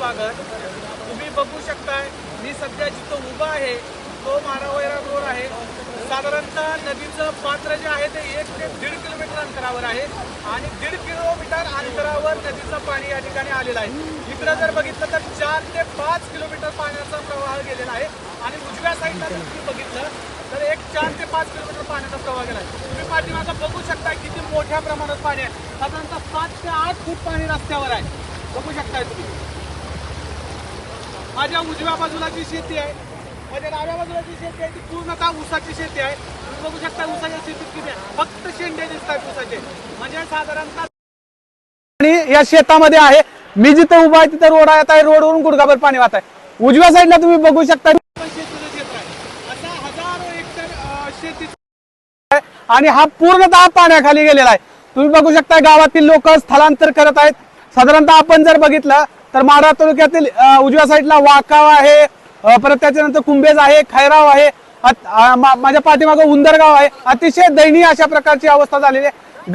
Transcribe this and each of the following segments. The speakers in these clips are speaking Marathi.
स्वागत. तुम्ही बघू शकताय मी सध्या जिथं उभा आहे तो मारावैरा रोड आहे. साधारणतः नदीचं पात्र जे आहे ते 1 ते 1.5 किलोमीटर अंतरावर आहे आणि 1.5 किलोमीटर अंतरावर नदीचं पाणी या ठिकाणी आलेलं आहे. इकडं जर बघितलं तर 4 ते 5 किलोमीटर पाण्याचा प्रवाह गेलेला आहे आणि उजव्या साईडला जर तुम्ही बघितलं तर एक 4 ते 5 किलोमीटर पाण्याचा प्रवाह गेला आहे. तुम्ही पाठीमागं बघू शकता किती मोठ्या प्रमाणात पाणी आहे. साधारणतः 7 ते 8 फूट पाणी रस्त्यावर आहे. बघू शकताय तुम्ही. माझ्या उजव्या बाजूला जी शेती आहे, माझ्या डाव्या बाजूला जी शेती आहे ती पूर्णतः ऊसाची शेती आहे. तुम्ही बघू शकता ऊसाच्या शेतीत किती आहे, फक्त शेंडे दिसतात ऊसाचे. म्हणजे साधारणतः आणि या शेतामध्ये आहे. मी जिथे उभा आहे तिथे रोड आहे, रोडवरून गुडघाभर पाणी वाहत आहे. उजव्या साईडला तुम्ही बघू शकता असा हजारो हेक्टर शेती आणि हा पूर्णतः पाण्याखाली गेलेला आहे. तुम्ही बघू शकता गावातील लोक स्थलांतर करत आहेत. साधारणतः आपण जर बघितलं तर माढा तालुक्यातील उजव्या साईडला वाकाव आहे, परत त्याच्यानंतर कुंभेज आहे, खैराव आहे, माझ्या पाठीमागे उंदरगाव आहे. अतिशय दयनीय अशा प्रकारची अवस्था झालेली आहे.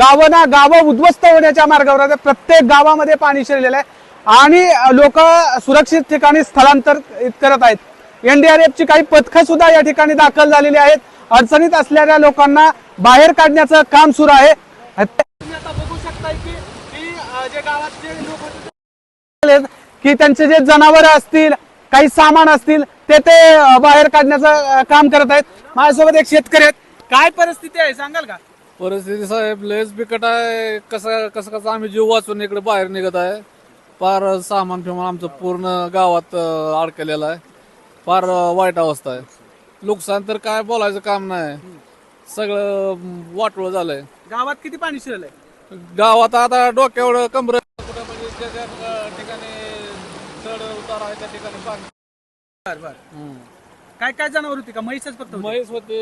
गावं उद्ध्वस्त होण्याच्या मार्गावर आहे. प्रत्येक गावामध्ये पाणी शिरलेलं आहे आणि लोक सुरक्षित ठिकाणी स्थलांतर करत आहेत. NDRF ची काही पथकं सुद्धा या ठिकाणी दाखल झालेली आहेत. अडचणीत असलेल्या लोकांना बाहेर काढण्याचं काम सुरू आहे. तुम्ही आता बघू शकताय की जे गावात जे लोक की त्यांचे जे जनावर असतील, काही सामान असतील ते बाहेर काढण्याचं काम करत आहेत. माझ्यासोबत एक शेतकरी आहेत. काय परिस्थिती आहे सांगाल का? परिस्थिती साहेब लयच बिकट आहे. कसं आम्ही जीव वाचून इकडे बाहेर निघत आहे. फार सामान फिमान आमचं पूर्ण गावात अडकलेलं आहे. फार वाईट अवस्था आहे. नुकसान तर काय बोलायचं काम नाही. सगळं वाटोळं झालंय. गावात किती पाणी शिरलंय? गावात आता डोक्यावर कमर म्हणजे ज्या ठिकाणी चढ उतार आहे त्या ठिकाणी पाणी. काय काय जनावर होती का? म्हैसच फक्त होती? म्हैस होते,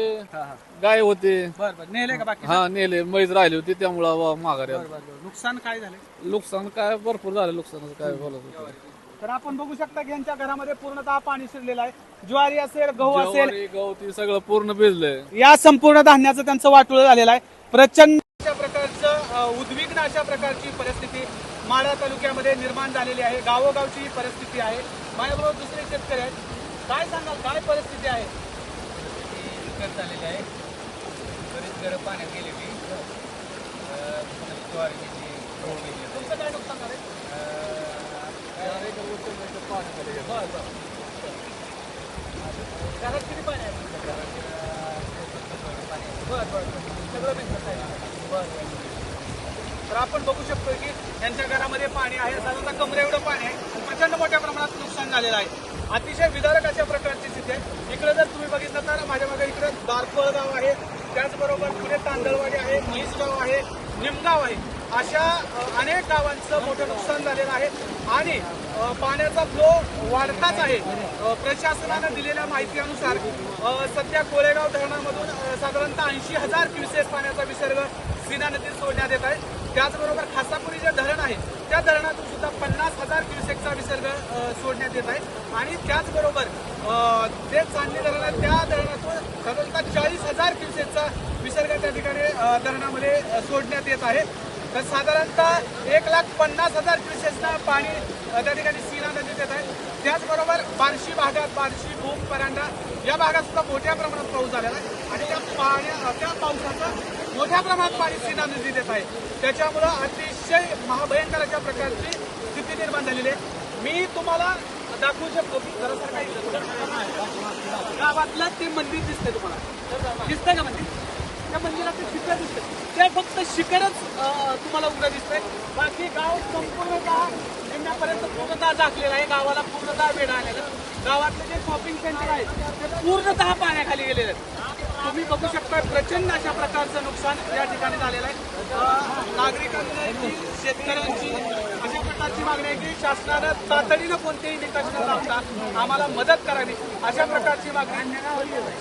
गाय होते. बरं नेले का बाकी? हा नेले. म्हैस राहिली होती त्यामुळं माघारी आलो. नुकसान काय झालं? नुकसान काय भरपूर झालं. नुकसान काय बोलत होतं. तर आपण बघू शकता की यांच्या घरामध्ये पूर्णतः पाणी शिरलेलं आहे. ज्वारी असेल, गहू असेल, गवती सगळं पूर्ण भिजलंय. या संपूर्ण धान्याचं त्यांचं वाटोळं झालेलं आहे. प्रचंड अशा प्रकारचं उद्विग्न अशा प्रकारची परिस्थिती माढा तालुक्यामध्ये निर्माण झालेली आहे. गावोगावची परिस्थिती आहे. माझ्याबरोबर दुसरे शेतकरी आहेत. काय सांगाल, काय परिस्थिती आहे? झालेली आहे. बरीच घरं पाण्यात गेलेली. ज्वारी गेली, गहू गेली. तुमचं काय नुकसान झालंय? घरात किती पाणी आहे? सगळं भिजलं आहे. तर आपण बघू शकतो की यांच्या घरामध्ये पाणी आहे. साधारणतः कमरे एवढं पाणी आहे. प्रचंड मोठ्या प्रमाणात नुकसान झालेलं आहे. अतिशय विदारक अशा प्रकारची स्थिती आहे. इकडे जर तुम्ही बघितलं तर माझ्या मागे इकडे दारफळ गाव आहे, त्याचबरोबर पुढे तांदळवाडी आहे, म्हैसगाव आहे, निमगाव आहे. अशा अनेक गावांचं मोठं नुकसान झालेलं आहे आणि पाण्याचा फ्लो वाढताच आहे. प्रशासनानं दिलेल्या माहितीनुसार सध्या कोळेगाव धरणामधून साधारणतः 80,000 क्युसेस पाण्याचा विसर्ग सीना नदीत सोडण्यात येत आहे. त्याचबरोबर खासापुरी जे धरण आहे त्या धरणातून सुद्धा 50,000 क्युसेकचा विसर्ग सोडण्यात येत आहे आणि त्याचबरोबर जे चांदणी धरण आहे त्या धरणातून साधारणतः 40,000 क्युसेकचा विसर्ग त्या ठिकाणी धरणामध्ये सोडण्यात येत आहे. तर साधारणतः 1,50,000 क्युसेसचं पाणी त्या ठिकाणी सीना नदीत येत आहे. त्याचबरोबर बार्शी भागात, बार्शी, भूम, परांडा या भागात सुद्धा मोठ्या प्रमाणात पाऊस झालेला आहे आणि त्या पावसाचं मोठ्या प्रमाणात पाणी सीना नदीत येत आहे. त्याच्यामुळं अतिशय महाभयंकर अशा प्रकारची स्थिती निर्माण झालेली आहे. मी तुम्हाला दाखवू शकतो की गावातलं ते मंदिर दिसतंय तुम्हाला. दिसतंय का मंदिर? त्या मंदिराचं शिखर दिसतंय. ते फक्त शिखरच तुम्हाला उघडं दिसतंय. बाकी गाव संपूर्णतः निम्म्यापर्यंत पूर्णतः झाकलेलं आहे. गावाला पूर्णतः वेढा आलेला. गावातले जे शॉपिंग सेंटर आहेत ते पूर्णतः पाण्याखाली गेलेले आहेत. तुम्ही बघू शकता प्रचंड अशा प्रकारचं नुकसान या ठिकाणी झालेलं आहे. नागरिकांची, शेतकऱ्यांची अशा प्रकारची मागणी आहे की शासनानं तातडीनं कोणतेही निकष न लावता आम्हाला मदत करावी अशा प्रकारची मागणी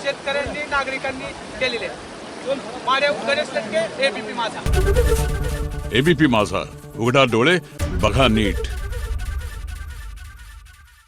शेतकऱ्यांनी, नागरिकांनी केलेली आहे. गणेश लटके, ABP माझा. ABP माझा, उघडा डोळे बघा नीट.